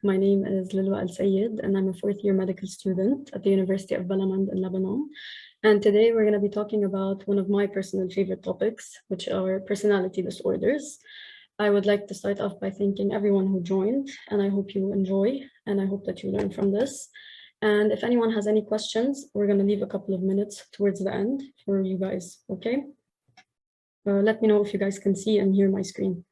My name is Loulewa and I'm a fourth-year medical student at the University of Balamand in Lebanon. And today we're going to be talking about one of my personal favorite topics, which are personality disorders. I would like to start off by thanking everyone who joined, and I hope you enjoy, and I hope that you learn from this. And if anyone has any questions, we're going to leave a couple of minutes towards the end for you guys, okay? Let me know if you guys can see and hear my screen.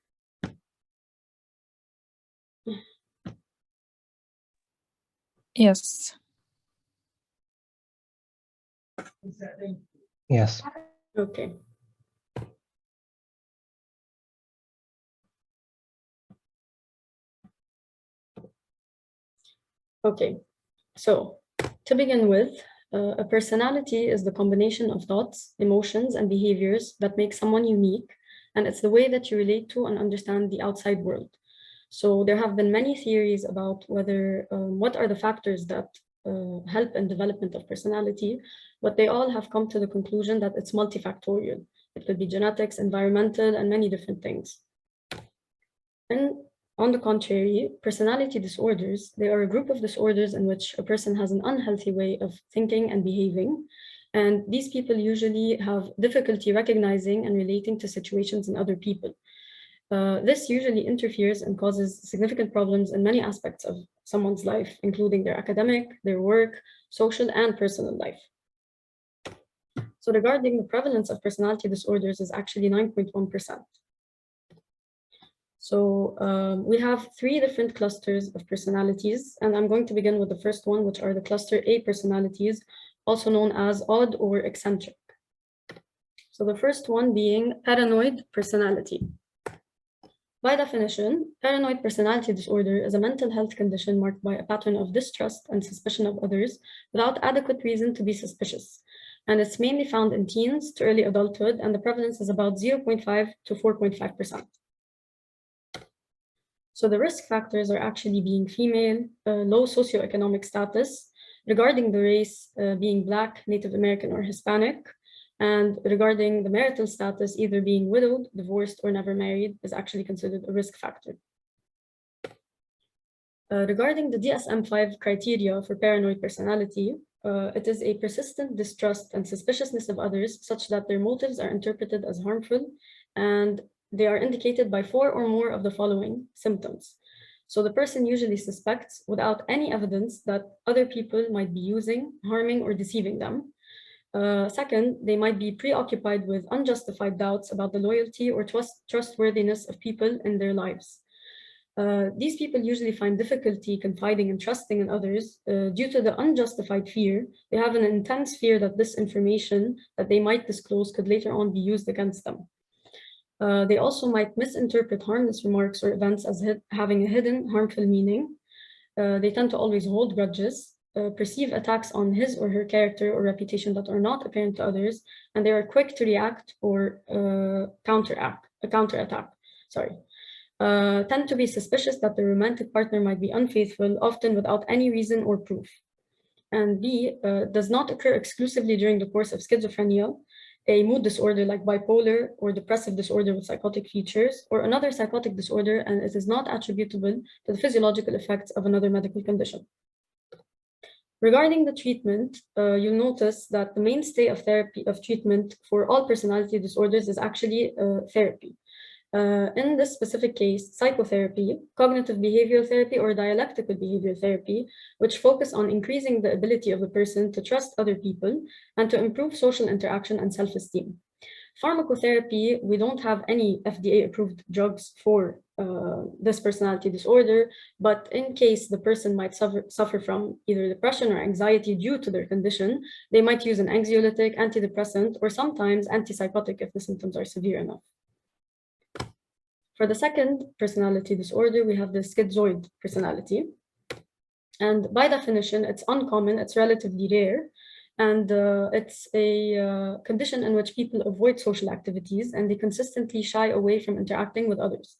Yes. Yes. Okay. Okay, so to begin with, a personality is the combination of thoughts, emotions, and behaviors that make someone unique, and it's the way that you relate to and understand the outside world. So there have been many theories about whether what are the factors that help in development of personality, but they all have come to the conclusion that it's multifactorial. It could be genetics, environmental, and many different things. And on the contrary, personality disorders, they are a group of disorders in which a person has an unhealthy way of thinking and behaving. And these people usually have difficulty recognizing and relating to situations and other people. This usually interferes and causes significant problems in many aspects of someone's life, including their academic, their work, social, and personal life. So regarding the prevalence of personality disorders is actually 9.1%. So we have three different clusters of personalities, and I'm going to begin with the first one, which are the cluster A personalities, also known as odd or eccentric. So the first one being paranoid personality. By definition, paranoid personality disorder is a mental health condition marked by a pattern of distrust and suspicion of others without adequate reason to be suspicious. And it's mainly found in teens to early adulthood, and the prevalence is about 0.5 to 4.5%. So the risk factors are actually being female, low socioeconomic status, regarding the race being Black, Native American, or Hispanic, and regarding the marital status, either being widowed, divorced, or never married is actually considered a risk factor. Regarding the DSM-5 criteria for paranoid personality, it is a persistent distrust and suspiciousness of others such that their motives are interpreted as harmful, and they are indicated by 4 or more of the following symptoms. So the person usually suspects without any evidence that other people might be using, harming, or deceiving them. Second, they might be preoccupied with unjustified doubts about the loyalty or trustworthiness of people in their lives. These people usually find difficulty confiding and trusting in others due to the unjustified fear. They have an intense fear that this information that they might disclose could later on be used against them. They also might misinterpret harmless remarks or events as having a hidden harmful meaning. They tend to always hold grudges, perceive attacks on his or her character or reputation that are not apparent to others, and they are quick to react or counterattack. Tend to be suspicious that the romantic partner might be unfaithful, often without any reason or proof. And B, does not occur exclusively during the course of schizophrenia, a mood disorder like bipolar or depressive disorder with psychotic features, or another psychotic disorder, and it is not attributable to the physiological effects of another medical condition. Regarding the treatment, you'll notice that the mainstay of treatment for all personality disorders is actually therapy. In this specific case, psychotherapy, cognitive behavioral therapy, or dialectical behavioral therapy, which focus on increasing the ability of the person to trust other people and to improve social interaction and self-esteem. Pharmacotherapy, we don't have any FDA-approved drugs for this personality disorder, but in case the person might suffer from either depression or anxiety due to their condition, they might use an anxiolytic, antidepressant, or sometimes antipsychotic if the symptoms are severe enough. For the second personality disorder, we have the schizoid personality. And by definition, it's uncommon, it's relatively rare, and it's a condition in which people avoid social activities and they consistently shy away from interacting with others.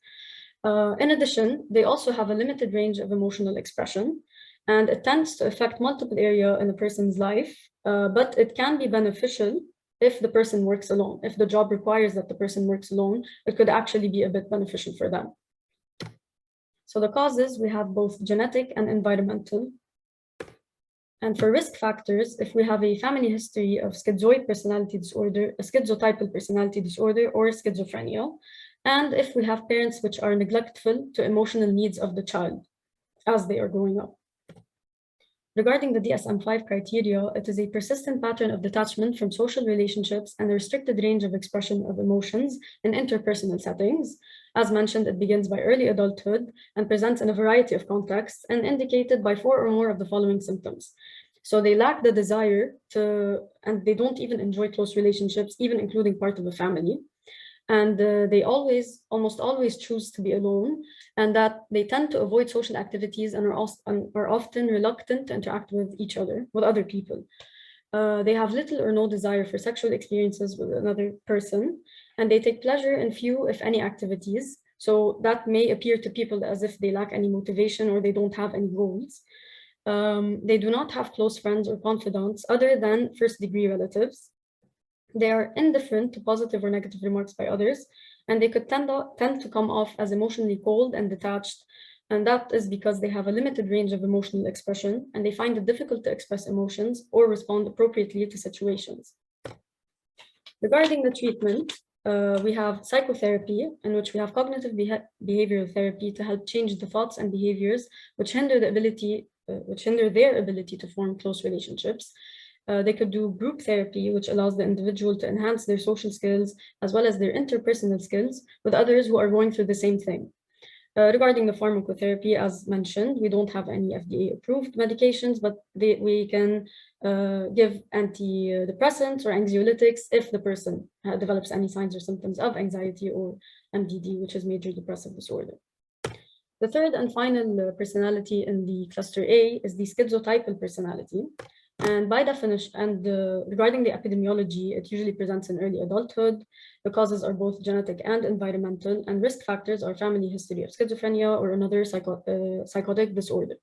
In addition, they also have a limited range of emotional expression, and it tends to affect multiple areas in a person's life, but it can be beneficial if the person works alone. If the job requires that the person works alone, it could actually be a bit beneficial for them. So the causes, we have both genetic and environmental. And for risk factors, if we have a family history of schizoid personality disorder, a schizotypal personality disorder, or schizophrenia, and if we have parents which are neglectful to emotional needs of the child as they are growing up. Regarding the DSM-5 criteria, it is a persistent pattern of detachment from social relationships and a restricted range of expression of emotions in interpersonal settings. As mentioned, it begins by early adulthood and presents in a variety of contexts and indicated by 4 or more of the following symptoms. So they lack the desire to, and they don't even enjoy close relationships, even including part of a family. And they almost always choose to be alone, and that they tend to avoid social activities and are often reluctant to interact with each other, with other people. They have little or no desire for sexual experiences with another person, and they take pleasure in few, if any, activities. So that may appear to people as if they lack any motivation or they don't have any goals. They do not have close friends or confidants other than first-degree relatives. They are indifferent to positive or negative remarks by others, and they could tend to come off as emotionally cold and detached. And that is because they have a limited range of emotional expression, and they find it difficult to express emotions or respond appropriately to situations. Regarding the treatment, we have psychotherapy, in which we have cognitive behavioral therapy to help change the thoughts and behaviors which hinder their ability to form close relationships. They could do group therapy, which allows the individual to enhance their social skills as well as their interpersonal skills with others who are going through the same thing. Regarding the pharmacotherapy, as mentioned, we don't have any FDA-approved medications, but we can give antidepressants or anxiolytics if the person develops any signs or symptoms of anxiety or MDD, which is major depressive disorder. The third and final personality in the cluster A is the schizotypal personality. And by definition, regarding the epidemiology, it usually presents in early adulthood. The causes are both genetic and environmental, and risk factors are family history of schizophrenia or another psychotic disorder.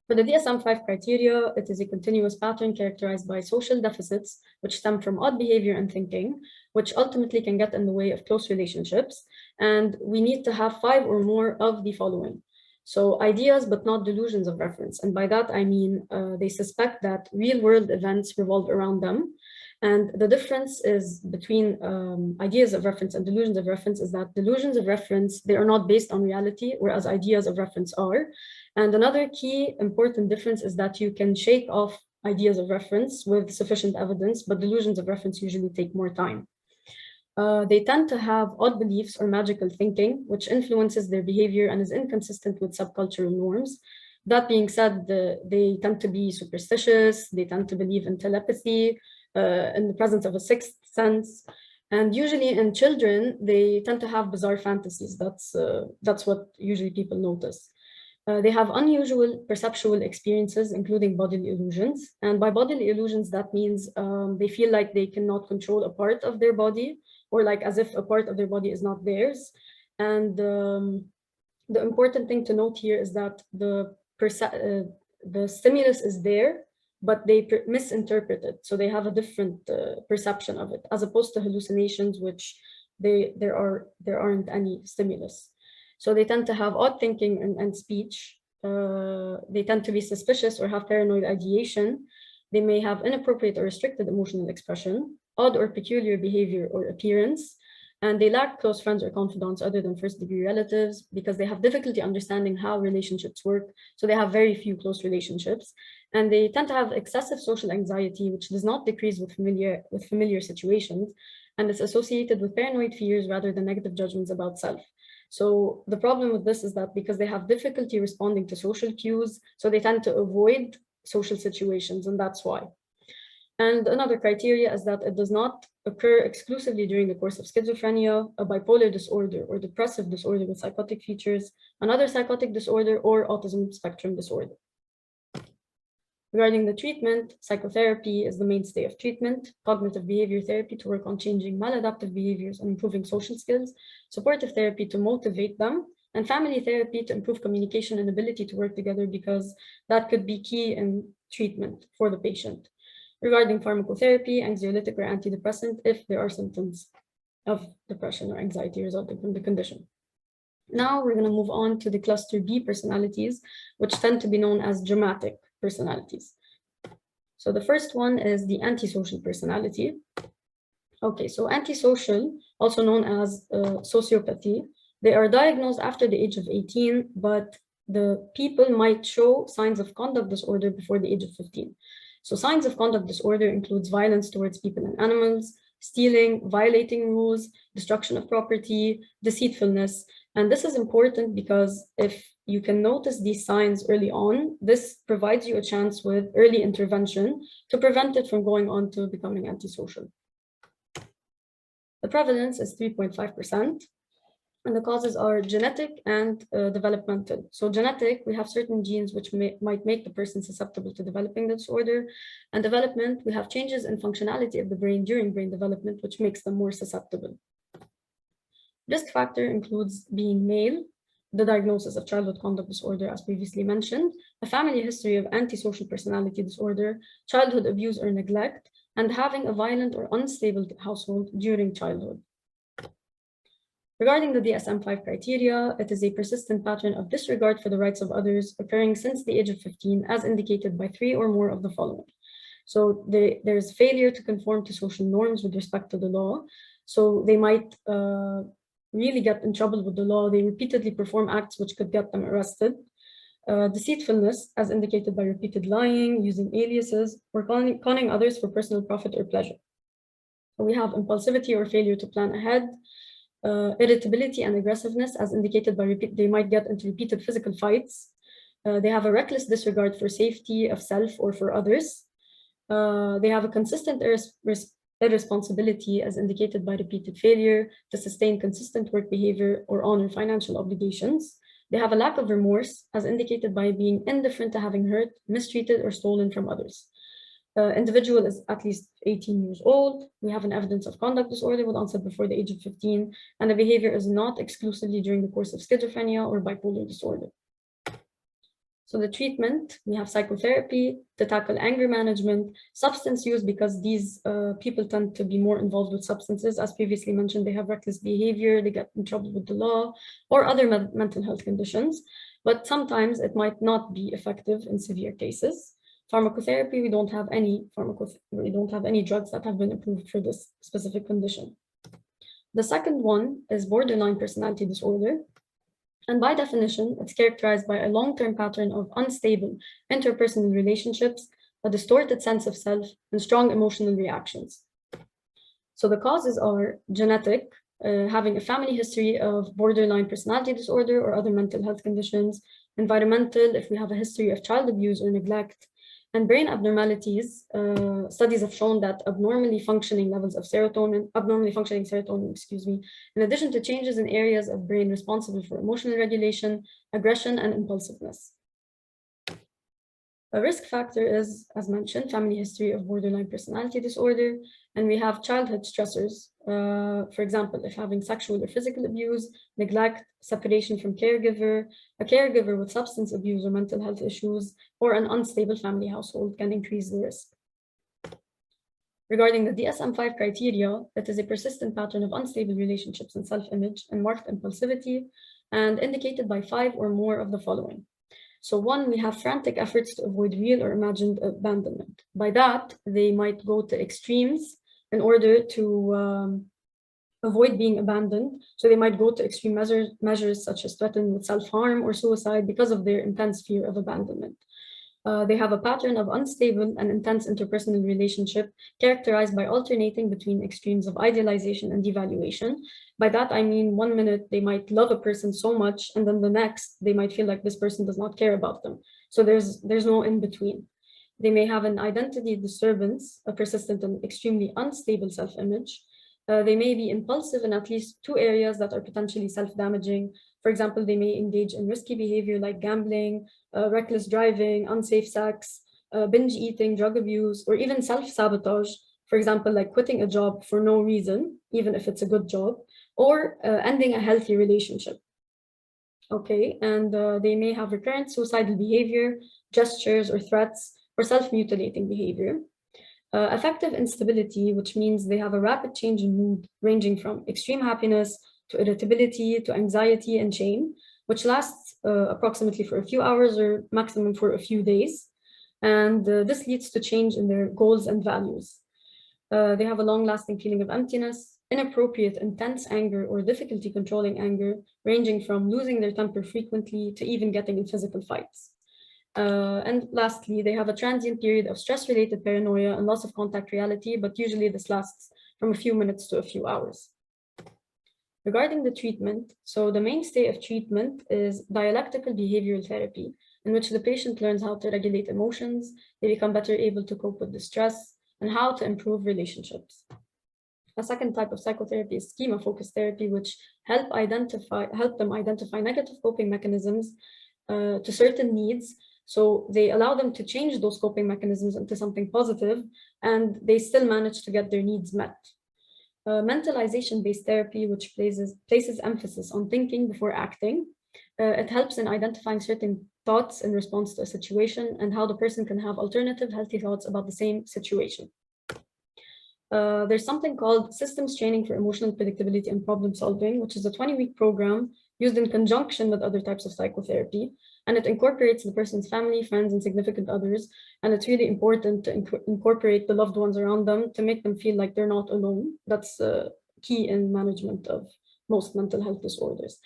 For the DSM-5 criteria, it is a continuous pattern characterized by social deficits, which stem from odd behavior and thinking, which ultimately can get in the way of close relationships. And we need to have 5 or more of the following. So ideas, but not delusions of reference. And by that, I mean, they suspect that real world events revolve around them. And the difference is between ideas of reference and delusions of reference is that delusions of reference, they are not based on reality, whereas ideas of reference are. And another key important difference is that you can shake off ideas of reference with sufficient evidence, but delusions of reference usually take more time. They tend to have odd beliefs or magical thinking, which influences their behavior and is inconsistent with subcultural norms. That being said, they tend to be superstitious, they tend to believe in telepathy, in the presence of a sixth sense. And usually in children, they tend to have bizarre fantasies. That's what usually people notice. They have unusual perceptual experiences, including bodily illusions. And by bodily illusions, that means they feel like they cannot control a part of their body, or like as if a part of their body is not theirs. And the important thing to note here is that the stimulus is there, but they misinterpret it. So they have a different perception of it, as opposed to hallucinations, which there aren't any stimulus. So they tend to have odd thinking and speech. They tend to be suspicious or have paranoid ideation. They may have inappropriate or restricted emotional expression, odd or peculiar behavior or appearance, and they lack close friends or confidants other than first-degree relatives because they have difficulty understanding how relationships work. So they have very few close relationships, and they tend to have excessive social anxiety, which does not decrease with familiar situations, and is associated with paranoid fears rather than negative judgments about self. So the problem with this is that because they have difficulty responding to social cues, so they tend to avoid social situations, and that's why. And another criteria is that it does not occur exclusively during the course of schizophrenia, a bipolar disorder or depressive disorder with psychotic features, another psychotic disorder, or autism spectrum disorder. Regarding the treatment, psychotherapy is the mainstay of treatment, cognitive behavior therapy to work on changing maladaptive behaviors and improving social skills, supportive therapy to motivate them, and family therapy to improve communication and ability to work together, because that could be key in treatment for the patient. Regarding pharmacotherapy, anxiolytic or antidepressant if there are symptoms of depression or anxiety resulting from the condition. Now we're going to move on to the cluster B personalities, which tend to be known as dramatic personalities. So the first one is the antisocial personality. Okay, so antisocial, also known as sociopathy, they are diagnosed after the age of 18, but the people might show signs of conduct disorder before the age of 15. So signs of conduct disorder includes violence towards people and animals, stealing, violating rules, destruction of property, deceitfulness. And this is important because if you can notice these signs early on, this provides you a chance with early intervention to prevent it from going on to becoming antisocial. The prevalence is 3.5%, and the causes are genetic and developmental. So genetic, we have certain genes which might make the person susceptible to developing the disorder. And development, we have changes in functionality of the brain during brain development, which makes them more susceptible. Risk factor includes being male, the diagnosis of childhood conduct disorder, as previously mentioned, a family history of antisocial personality disorder, childhood abuse or neglect, and having a violent or unstable household during childhood. Regarding the DSM-5 criteria, it is a persistent pattern of disregard for the rights of others occurring since the age of 15, as indicated by 3 or more of the following. So there's failure to conform to social norms with respect to the law. So they might really get in trouble with the law. They repeatedly perform acts which could get them arrested. Deceitfulness, as indicated by repeated lying, using aliases, or conning others for personal profit or pleasure. We have impulsivity or failure to plan ahead, irritability and aggressiveness, as indicated by they might get into repeated physical fights. They have a reckless disregard for safety of self or for others. They have a consistent irresponsibility, as indicated by repeated failure to sustain consistent work behavior or honor financial obligations. They have a lack of remorse, as indicated by being indifferent to having hurt, mistreated, or stolen from others. Individual is at least 18 years old. We have an evidence of conduct disorder with onset before the age of 15, and the behavior is not exclusively during the course of schizophrenia or bipolar disorder. So the treatment, we have psychotherapy to tackle anger management, substance use, because these people tend to be more involved with substances. As previously mentioned, they have reckless behavior, they get in trouble with the law, or other mental health conditions. But sometimes it might not be effective in severe cases. Pharmacotherapy, we don't have any drugs that have been approved for this specific condition. The second one is borderline personality disorder. And by definition, it's characterized by a long-term pattern of unstable interpersonal relationships, a distorted sense of self, and strong emotional reactions. So the causes are genetic, having a family history of borderline personality disorder or other mental health conditions, environmental, if we have a history of child abuse or neglect, and brain abnormalities. Studies have shown that abnormally functioning serotonin, in addition to changes in areas of brain responsible for emotional regulation, aggression, and impulsiveness. A risk factor is, as mentioned, family history of borderline personality disorder, and we have childhood stressors. For example, if having sexual or physical abuse, neglect, separation from caregiver, a caregiver with substance abuse or mental health issues, or an unstable family household can increase the risk. Regarding the DSM-5 criteria, it is a persistent pattern of unstable relationships and self-image and marked impulsivity, and indicated by 5 or more of the following. So 1, we have frantic efforts to avoid real or imagined abandonment. By that, they might go to extremes in order to avoid being abandoned. So they might go to extreme measures such as threaten with self-harm or suicide because of their intense fear of abandonment. They have a pattern of unstable and intense interpersonal relationship characterized by alternating between extremes of idealization and devaluation. By that, I mean 1 minute they might love a person so much, and then the next they might feel like this person does not care about them. So there's no in between. They may have an identity disturbance, a persistent and extremely unstable self-image. They may be impulsive in at least 2 areas that are potentially self-damaging. For example, they may engage in risky behavior like gambling, reckless driving, unsafe sex, binge eating, drug abuse, or even self-sabotage. For example, like quitting a job for no reason, even if it's a good job, or ending a healthy relationship. Okay, and they may have recurrent suicidal behavior, gestures or threats, or self-mutilating behavior. Affective instability, which means they have a rapid change in mood, ranging from extreme happiness to irritability, to anxiety and shame, which lasts approximately for a few hours or maximum for a few days. And this leads to change in their goals and values. They have a long-lasting feeling of emptiness, inappropriate, intense anger or difficulty controlling anger, ranging from losing their temper frequently to even getting in physical fights. And lastly, they have a transient period of stress-related paranoia and loss of contact reality, but usually this lasts from a few minutes to a few hours. Regarding the treatment, so the mainstay of treatment is dialectical behavioral therapy, in which the patient learns how to regulate emotions, they become better able to cope with distress, and how to improve relationships. A second type of psychotherapy is schema-focused therapy, which help them identify negative coping mechanisms to certain needs. So they allow them to change those coping mechanisms into something positive, and they still manage to get their needs met. Mentalization-based therapy, which places emphasis on thinking before acting. It helps in identifying certain thoughts in response to a situation and how the person can have alternative healthy thoughts about the same situation. There's something called Systems Training for Emotional Predictability and Problem Solving, which is a 20-week program used in conjunction with other types of psychotherapy. And it incorporates the person's family, friends, and significant others. And it's really important to incorporate the loved ones around them to make them feel like they're not alone. That's key in management of most mental health disorders.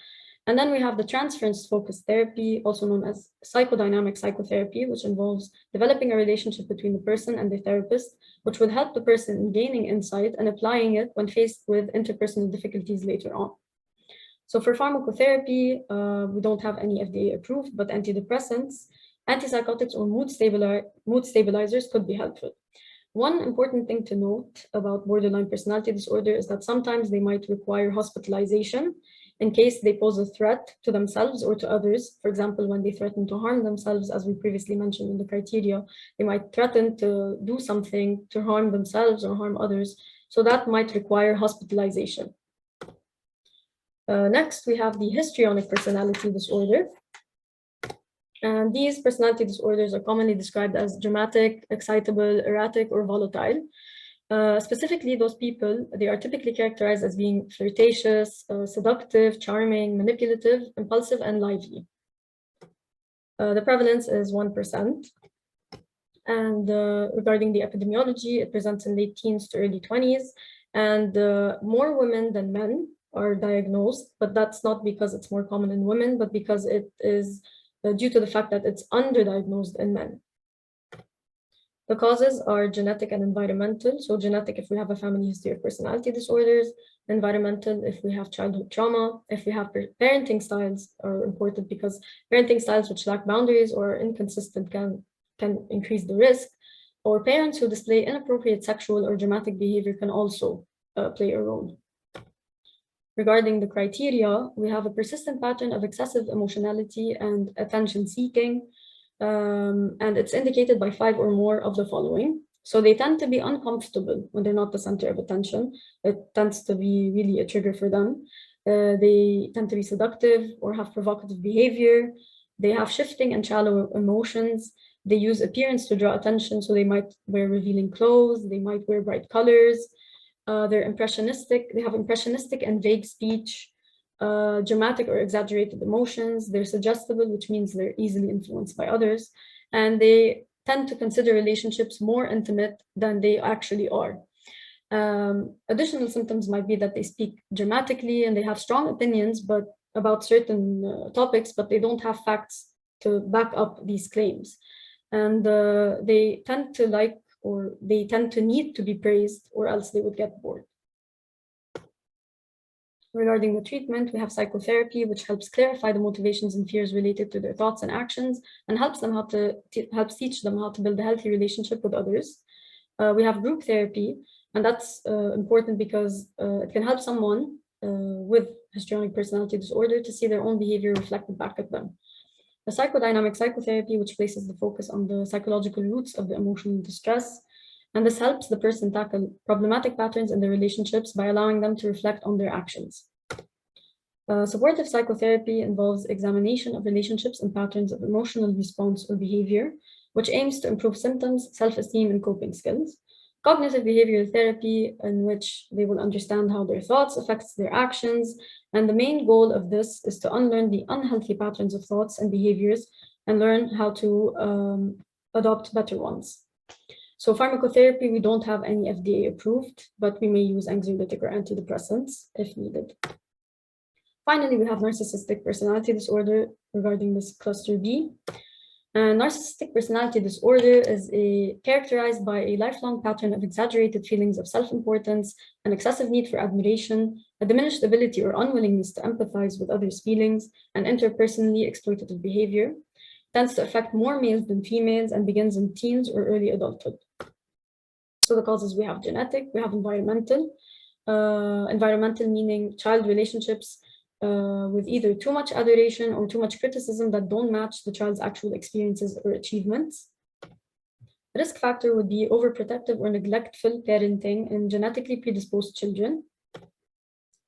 And then we have the transference-focused therapy, also known as psychodynamic psychotherapy, which involves developing a relationship between the person and the therapist, which would help the person in gaining insight and applying it when faced with interpersonal difficulties later on. So for pharmacotherapy, we don't have any FDA approved, but antidepressants, antipsychotics, or mood stabilizers could be helpful. One important thing to note about borderline personality disorder is that sometimes they might require hospitalization in case they pose a threat to themselves or to others. For example, when they threaten to harm themselves, as we previously mentioned in the criteria, they might threaten to do something to harm themselves or harm others. So that might require hospitalization. Next, we have the histrionic personality disorder. And these personality disorders are commonly described as dramatic, excitable, erratic, or volatile. Specifically, those people, they are typically characterized as being flirtatious, seductive, charming, manipulative, impulsive, and lively. The prevalence is 1%. And regarding the epidemiology, it presents in late teens to early 20s. And more women than men are diagnosed, but that's not because it's more common in women, but because it is due to the fact that it's underdiagnosed in men. The causes are genetic and environmental. So genetic, if we have a family history of personality disorders; environmental, if we have childhood trauma; if we have parenting styles are important because parenting styles which lack boundaries or are inconsistent can increase the risk; or parents who display inappropriate sexual or dramatic behavior can also play a role. Regarding the criteria, we have a persistent pattern of excessive emotionality and attention seeking. And it's indicated by 5 or more of the following. So they tend to be uncomfortable when they're not the center of attention. It tends to be really a trigger for them. They tend to be seductive or have provocative behavior. They have shifting and shallow emotions. They use appearance to draw attention. So they might wear revealing clothes. They might wear bright colors. They're impressionistic. They have impressionistic and vague speech. Dramatic or exaggerated emotions. They're suggestible, which means they're easily influenced by others, and they tend to consider relationships more intimate than they actually are. Additional symptoms might be that they speak dramatically and they have strong opinions about certain topics, but they don't have facts to back up these claims. And they tend to like, or they tend to need to be praised, or else they would get bored. Regarding the treatment, we have psychotherapy, which helps clarify the motivations and fears related to their thoughts and actions, and helps teach them how to build a healthy relationship with others. We have group therapy, and that's important because it can help someone with histrionic personality disorder to see their own behavior reflected back at them. The psychodynamic psychotherapy, which places the focus on the psychological roots of the emotional distress. And this helps the person tackle problematic patterns in their relationships by allowing them to reflect on their actions. Supportive psychotherapy involves examination of relationships and patterns of emotional response or behavior, which aims to improve symptoms, self-esteem, and coping skills. Cognitive behavioral therapy, in which they will understand how their thoughts affects their actions. And the main goal of this is to unlearn the unhealthy patterns of thoughts and behaviors and learn how to adopt better ones. So pharmacotherapy, we don't have any FDA approved, but we may use anxiolytic or antidepressants if needed. Finally, we have narcissistic personality disorder regarding this cluster B. Narcissistic personality disorder is characterized by a lifelong pattern of exaggerated feelings of self-importance, an excessive need for admiration, a diminished ability or unwillingness to empathize with others' feelings, and interpersonally exploitative behavior. Tends to affect more males than females and begins in teens or early adulthood. So the causes, we have genetic, we have environmental. Environmental meaning child relationships with either too much adoration or too much criticism that don't match the child's actual experiences or achievements. Risk factor would be overprotective or neglectful parenting in genetically predisposed children.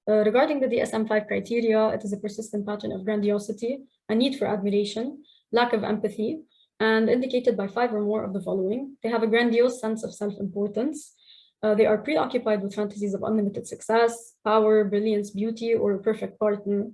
Regarding the DSM-5 criteria, it is a persistent pattern of grandiosity, a need for admiration, lack of empathy, and indicated by 5 or more of the following. They have a grandiose sense of self-importance. They are preoccupied with fantasies of unlimited success, power, brilliance, beauty, or a perfect partner.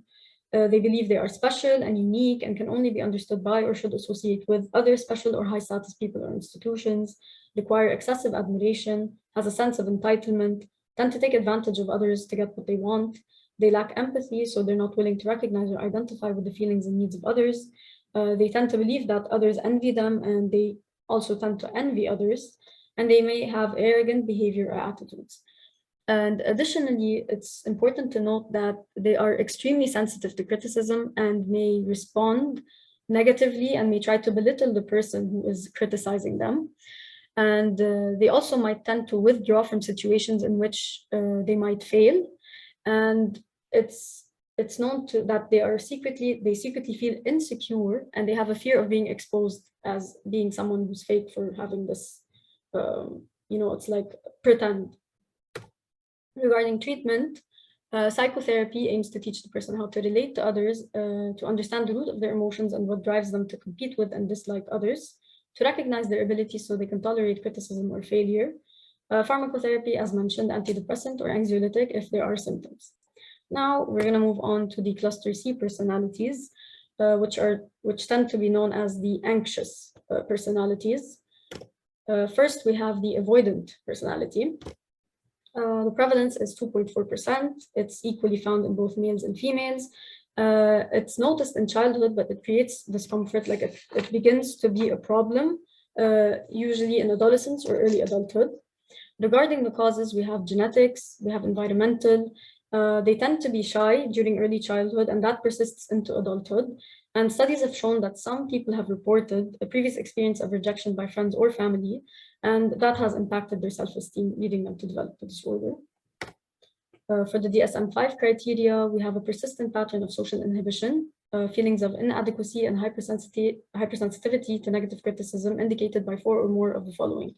They believe they are special and unique and can only be understood by or should associate with other special or high-status people or institutions, require excessive admiration, has a sense of entitlement, tend to take advantage of others to get what they want. They lack empathy, so they're not willing to recognize or identify with the feelings and needs of others. They tend to believe that others envy them, and they also tend to envy others. And they may have arrogant behavior or attitudes. And additionally, it's important to note that they are extremely sensitive to criticism and may respond negatively and may try to belittle the person who is criticizing them. And they also might tend to withdraw from situations in which they might fail. And it's known that they secretly feel insecure, and they have a fear of being exposed as being someone who's fake for having this. It's like pretend. Regarding treatment, psychotherapy aims to teach the person how to relate to others, to understand the root of their emotions and what drives them to compete with and dislike others, to recognize their abilities so they can tolerate criticism or failure. Pharmacotherapy, as mentioned, antidepressant or anxiolytic if there are symptoms. Now we're going to move on to the cluster C personalities, which tend to be known as the anxious personalities. First, we have the avoidant personality. The prevalence is 2.4%. It's equally found in both males and females. It's noticed in childhood, but it creates discomfort, like it begins to be a problem, usually in adolescence or early adulthood. Regarding the causes, we have genetics, we have environmental. They tend to be shy during early childhood, and that persists into adulthood. And studies have shown that some people have reported a previous experience of rejection by friends or family, and that has impacted their self-esteem, leading them to develop the disorder. For the DSM-5 criteria, we have a persistent pattern of social inhibition, feelings of inadequacy and hypersensitivity to negative criticism indicated by 4 or more of the following.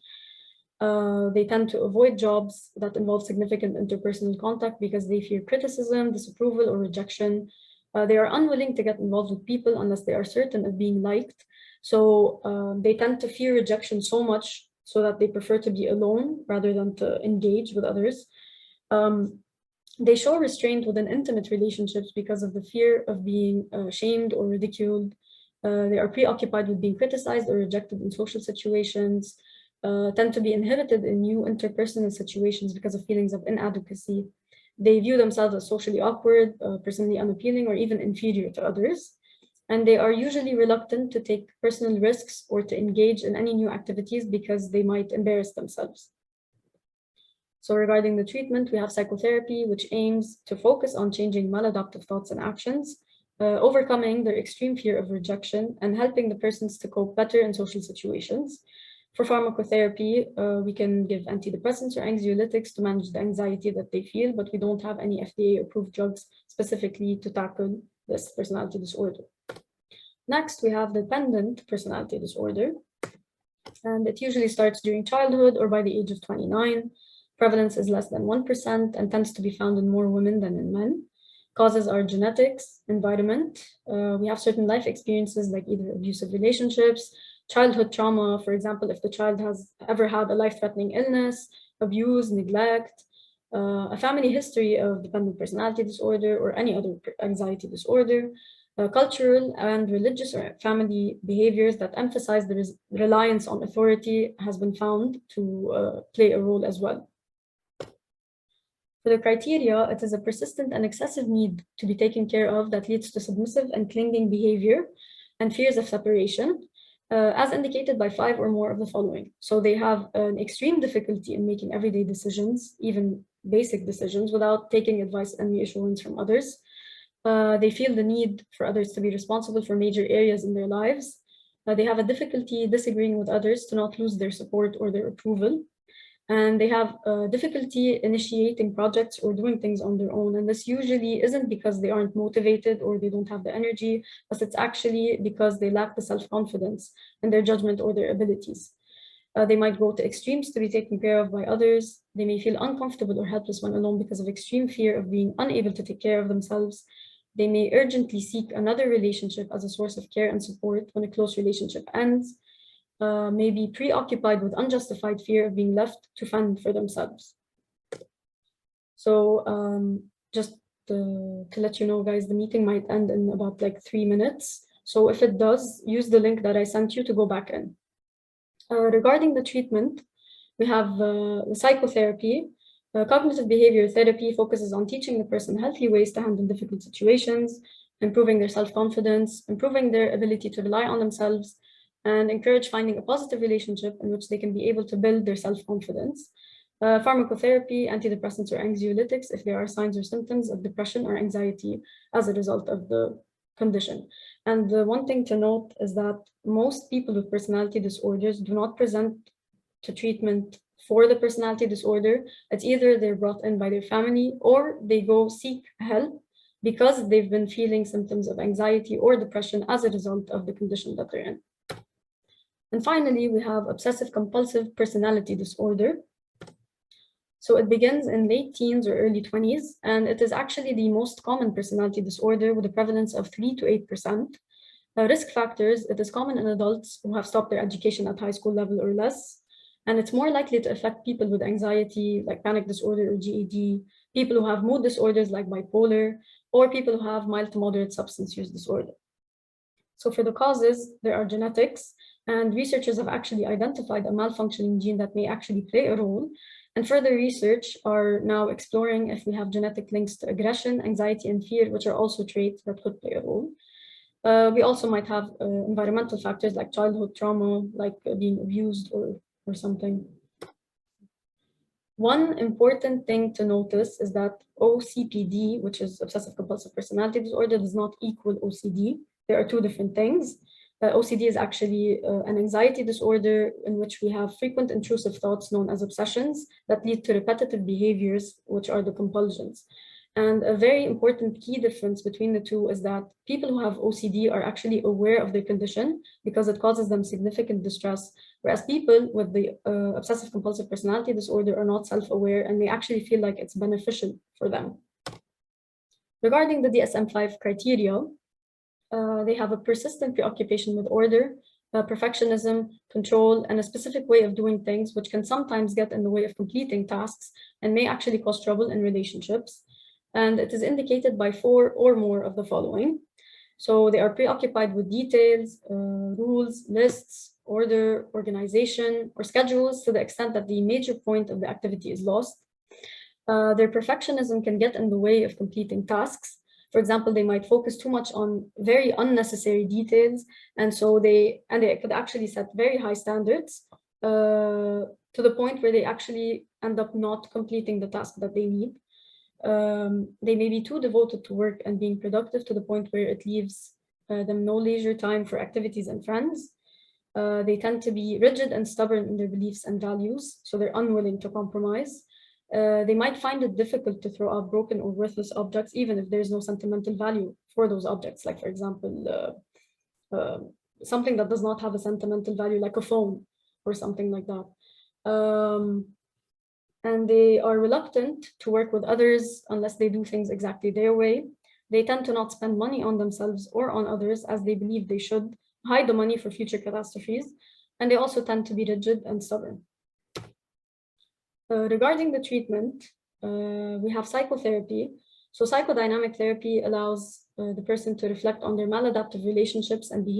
They tend to avoid jobs that involve significant interpersonal contact because they fear criticism, disapproval, or rejection. They are unwilling to get involved with people unless they are certain of being liked. So they tend to fear rejection so much so that they prefer to be alone rather than to engage with others. They show restraint within intimate relationships because of the fear of being shamed or ridiculed. They are preoccupied with being criticized or rejected in social situations, tend to be inhibited in new interpersonal situations because of feelings of inadequacy. They view themselves as socially awkward, personally unappealing, or even inferior to others. And they are usually reluctant to take personal risks or to engage in any new activities because they might embarrass themselves. So regarding the treatment, we have psychotherapy, which aims to focus on changing maladaptive thoughts and actions, overcoming their extreme fear of rejection, and helping the persons to cope better in social situations. For pharmacotherapy, we can give antidepressants or anxiolytics to manage the anxiety that they feel, but we don't have any FDA-approved drugs specifically to tackle this personality disorder. Next, we have dependent personality disorder, and it usually starts during childhood or by the age of 29. Prevalence is less than 1% and tends to be found in more women than in men. Causes are genetics, environment. We have certain life experiences like either abusive relationships, Childhood trauma, for example, if the child has ever had a life-threatening illness, abuse, neglect, a family history of dependent personality disorder or any other anxiety disorder, cultural and religious or family behaviors that emphasize the reliance on authority has been found to play a role as well. For the criteria, it is a persistent and excessive need to be taken care of that leads to submissive and clinging behavior and fears of separation, as indicated by 5 or more of the following. So they have an extreme difficulty in making everyday decisions, even basic decisions, without taking advice and reassurance from others. They feel the need for others to be responsible for major areas in their lives. They have a difficulty disagreeing with others to not lose their support or their approval. And they have difficulty initiating projects or doing things on their own. And this usually isn't because they aren't motivated or they don't have the energy, but it's actually because they lack the self-confidence in their judgment or their abilities. They might go to extremes to be taken care of by others. They may feel uncomfortable or helpless when alone because of extreme fear of being unable to take care of themselves. They may urgently seek another relationship as a source of care and support when a close relationship ends. May be preoccupied with unjustified fear of being left to fend for themselves. So just to let you know, guys, the meeting might end in about like 3 minutes. So if it does, use the link that I sent you to go back in. Regarding the treatment, we have the psychotherapy. Cognitive behavior therapy focuses on teaching the person healthy ways to handle difficult situations, improving their self-confidence, improving their ability to rely on themselves, and encourage finding a positive relationship in which they can be able to build their self-confidence. Pharmacotherapy, antidepressants or anxiolytics, if there are signs or symptoms of depression or anxiety as a result of the condition. And the one thing to note is that most people with personality disorders do not present to treatment for the personality disorder. It's either they're brought in by their family or they go seek help because they've been feeling symptoms of anxiety or depression as a result of the condition that they're in. And finally, we have obsessive compulsive personality disorder. So it begins in late teens or early 20s, and it is actually the most common personality disorder with a prevalence of 3 to 8%. Risk factors, it is common in adults who have stopped their education at high school level or less, and it's more likely to affect people with anxiety, like panic disorder or GAD, people who have mood disorders like bipolar, or people who have mild to moderate substance use disorder. So for the causes, there are genetics, and researchers have actually identified a malfunctioning gene that may actually play a role. And further research are now exploring if we have genetic links to aggression, anxiety, and fear, which are also traits that could play a role. We also might have environmental factors like childhood trauma, like being abused or something. One important thing to notice is that OCPD, which is obsessive compulsive personality disorder, does not equal OCD. There are two different things. OCD is actually an anxiety disorder in which we have frequent intrusive thoughts known as obsessions that lead to repetitive behaviors, which are the compulsions. And a very important key difference between the two is that people who have OCD are actually aware of their condition because it causes them significant distress, whereas people with the obsessive compulsive personality disorder are not self-aware and they actually feel like it's beneficial for them. Regarding the DSM-5 criteria, they have a persistent preoccupation with order, perfectionism, control, and a specific way of doing things, which can sometimes get in the way of completing tasks and may actually cause trouble in relationships. And it is indicated by 4 or more of the following. So they are preoccupied with details, rules, lists, order, organization, or schedules to the extent that the major point of the activity is lost. Their perfectionism can get in the way of completing tasks. For example, they might focus too much on very unnecessary details, and so they could actually set very high standards to the point where they actually end up not completing the task that they need. They may be too devoted to work and being productive to the point where it leaves them no leisure time for activities and friends. They tend to be rigid and stubborn in their beliefs and values, so they're unwilling to compromise. They might find it difficult to throw out broken or worthless objects, even if there's no sentimental value for those objects. Like, for example, something that does not have a sentimental value, like a phone or something like that. And they are reluctant to work with others unless they do things exactly their way. They tend to not spend money on themselves or on others as they believe they should, hide the money for future catastrophes, and they also tend to be rigid and stubborn. Regarding the treatment, we have psychotherapy. So psychodynamic therapy allows the person to reflect on their maladaptive relationships and behavior